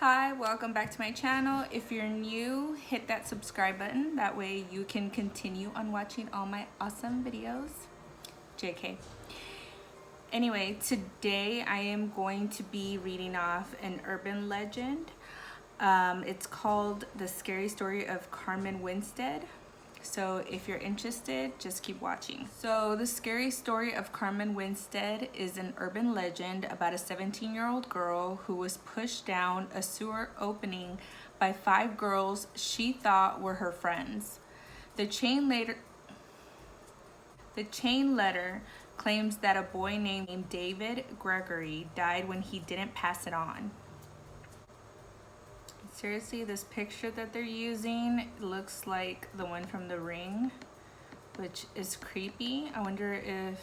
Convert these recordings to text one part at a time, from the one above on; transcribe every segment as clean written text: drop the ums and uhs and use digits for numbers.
Hi, welcome back to my channel. If you're new, hit that subscribe button. That way you can continue on watching all my awesome videos. JK. Anyway, today I am going to be reading off an urban legend. It's called The Scary Story of Carmen Winstead. So if you're interested, just keep watching. So The Scary Story of Carmen Winstead is an urban legend about a 17-year-old girl who was pushed down a sewer opening by 5 girls she thought were her friends. The chain letter claims that a boy named David Gregory died when he didn't pass it on. Seriously, this picture that they're using looks like the one from The Ring, which is creepy. I wonder if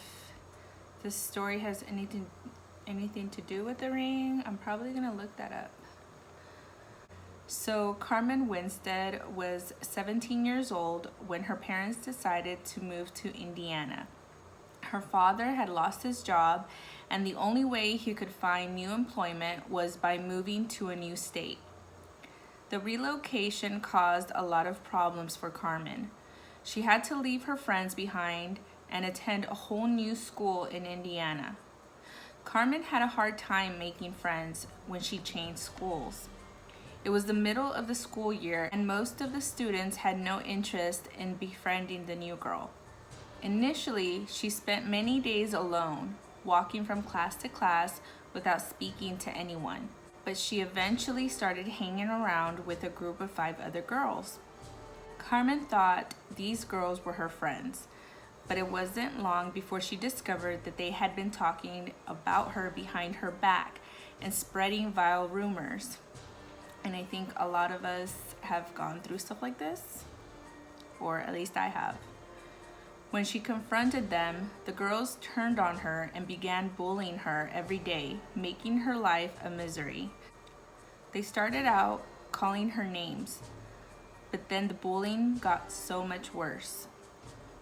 this story has anything to do with The Ring. I'm probably gonna look that up. So Carmen Winstead was 17 years old when her parents decided to move to Indiana. Her father had lost his job, and the only way he could find new employment was by moving to a new state. The relocation caused a lot of problems for Carmen. She had to leave her friends behind and attend a whole new school in Indiana. Carmen had a hard time making friends when she changed schools. It was the middle of the school year, and most of the students had no interest in befriending the new girl. Initially, she spent many days alone, walking from class to class without speaking to anyone. But she eventually started hanging around with a group of 5 other girls. Carmen thought these girls were her friends, but it wasn't long before she discovered that they had been talking about her behind her back and spreading vile rumors. And I think a lot of us have gone through stuff like this, or at least I have. When she confronted them, the girls turned on her and began bullying her every day, making her life a misery. They started out calling her names, but then the bullying got so much worse.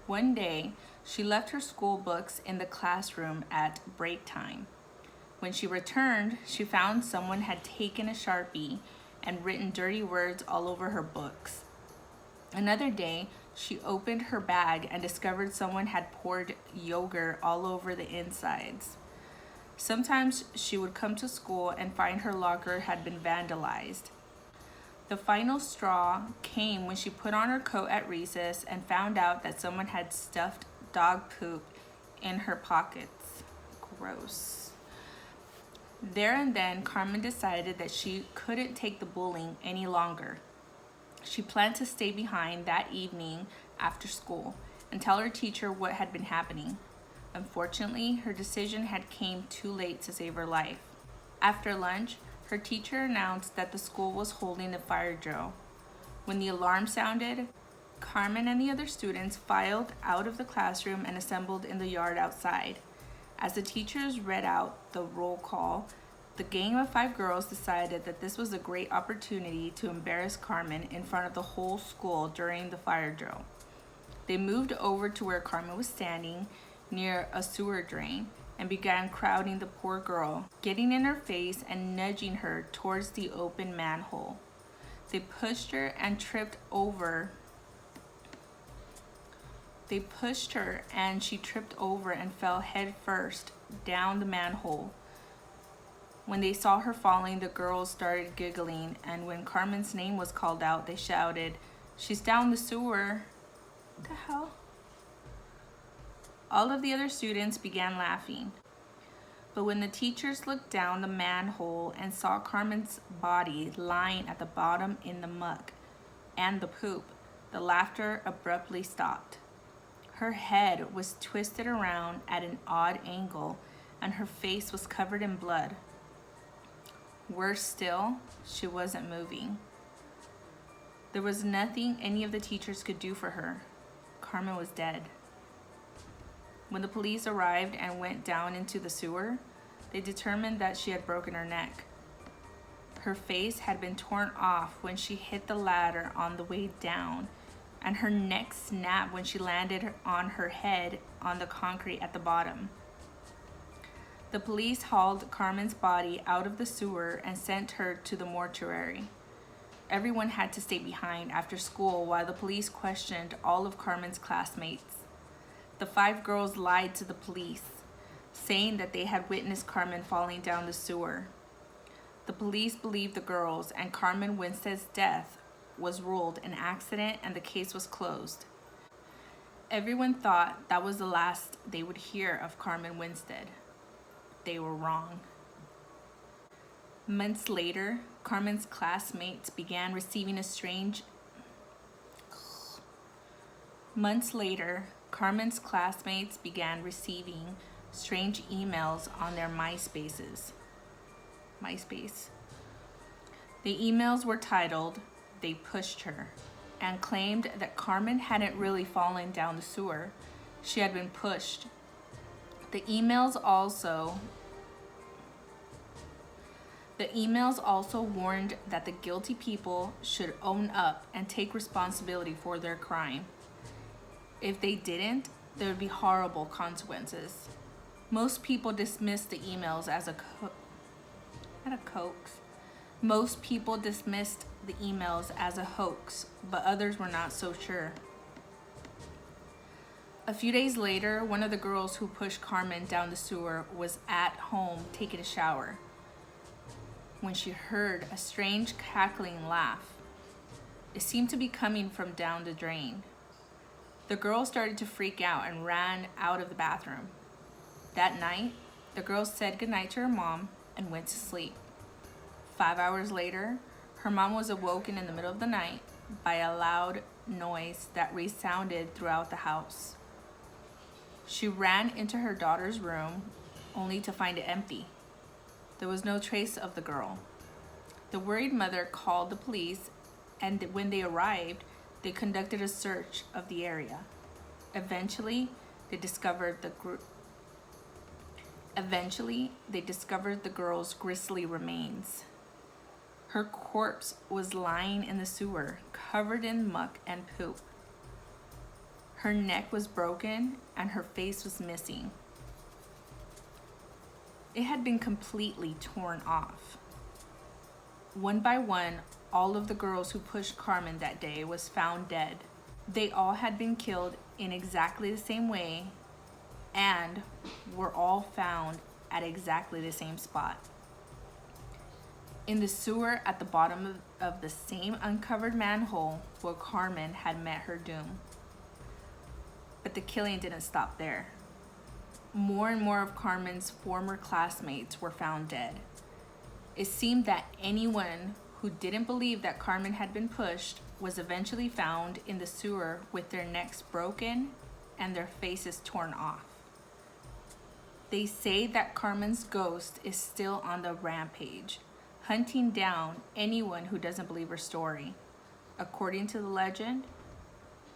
One day, she left her school books in the classroom at break time. When she returned, she found someone had taken a Sharpie and written dirty words all over her books. Another day, she opened her bag and discovered someone had poured yogurt all over the insides. Sometimes she would come to school and find her locker had been vandalized. The final straw came when she put on her coat at recess and found out that someone had stuffed dog poop in her pockets. Gross. There and then, Carmen decided that she couldn't take the bullying any longer. She planned to stay behind that evening after school and tell her teacher what had been happening. Unfortunately, her decision had came too late to save her life. After lunch, her teacher announced that the school was holding a fire drill. When the alarm sounded, Carmen and the other students filed out of the classroom and assembled in the yard outside. As the teachers read out the roll call, the gang of 5 girls decided that this was a great opportunity to embarrass Carmen in front of the whole school during the fire drill. They moved over to where Carmen was standing near a sewer drain and began crowding the poor girl, getting in her face and nudging her towards the open manhole. They pushed her and she tripped over and fell head first down the manhole. When they saw her falling, the girls started giggling, and when Carmen's name was called out, they shouted, "She's down the sewer." What the hell? All of the other students began laughing. But when the teachers looked down the manhole and saw Carmen's body lying at the bottom in the muck and the poop, the laughter abruptly stopped. Her head was twisted around at an odd angle, and her face was covered in blood. Worse still, she wasn't moving. There was nothing any of the teachers could do for her. Carmen was dead. When the police arrived and went down into the sewer, they determined that she had broken her neck. Her face had been torn off when she hit the ladder on the way down, and her neck snapped when she landed on her head on the concrete at the bottom. The police hauled Carmen's body out of the sewer and sent her to the mortuary. Everyone had to stay behind after school while the police questioned all of Carmen's classmates. The 5 girls lied to the police, saying that they had witnessed Carmen falling down the sewer. The police believed the girls, and Carmen Winstead's death was ruled an accident and the case was closed. Everyone thought that was the last they would hear of Carmen Winstead. They were wrong. Months later, Carmen's classmates began receiving strange emails on their MySpace. The emails were titled, "They Pushed Her," and claimed that Carmen hadn't really fallen down the sewer. She had been pushed. The emails also warned that the guilty people should own up and take responsibility for their crime. If they didn't, there would be horrible consequences. Most people dismissed the emails as a hoax, but others were not so sure. A few days later, one of the girls who pushed Carmen down the sewer was at home taking a shower when she heard a strange cackling laugh. It seemed to be coming from down the drain. The girl started to freak out and ran out of the bathroom. That night, the girl said goodnight to her mom and went to sleep. 5 hours later, her mom was awoken in the middle of the night by a loud noise that resounded throughout the house. She ran into her daughter's room only to find it empty. There was no trace of the girl. The worried mother called the police, and when they arrived, they conducted a search of the area. Eventually, they discovered the girl's grisly remains. Her corpse was lying in the sewer, covered in muck and poop. Her neck was broken and her face was missing. It had been completely torn off. One by one, all of the girls who pushed Carmen that day was found dead. They all had been killed in exactly the same way and were all found at exactly the same spot. In the sewer at the bottom of the same uncovered manhole where Carmen had met her doom. But the killing didn't stop there. More and more of Carmen's former classmates were found dead. It seemed that anyone who didn't believe that Carmen had been pushed was eventually found in the sewer with their necks broken and their faces torn off. They say that Carmen's ghost is still on the rampage, hunting down anyone who doesn't believe her story. According to the legend,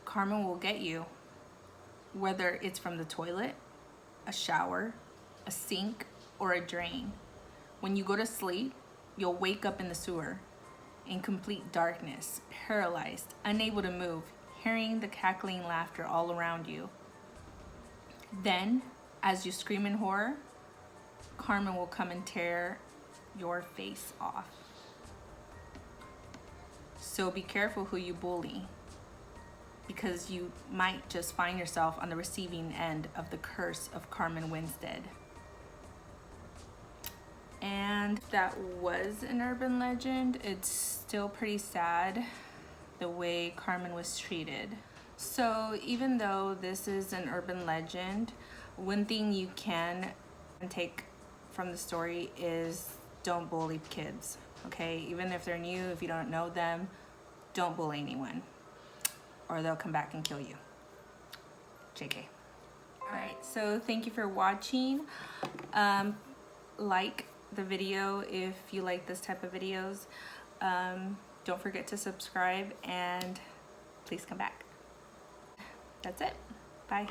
Carmen will get you, whether it's from the toilet, a shower, a sink, or a drain. When you go to sleep, you'll wake up in the sewer, in complete darkness, paralyzed, unable to move, hearing the cackling laughter all around you. Then, as you scream in horror, Carmen will come and tear your face off. So be careful who you bully, because you might just find yourself on the receiving end of the curse of Carmen Winstead. And that was an urban legend. It's still pretty sad the way Carmen was treated. So even though this is an urban legend, one thing you can take from the story is don't bully kids, okay? Even if they're new, if you don't know them, don't bully anyone, or they'll come back and kill you. JK. All right, so thank you for watching. Like the video if you like this type of videos. Don't forget to subscribe and please come back. That's it. Bye.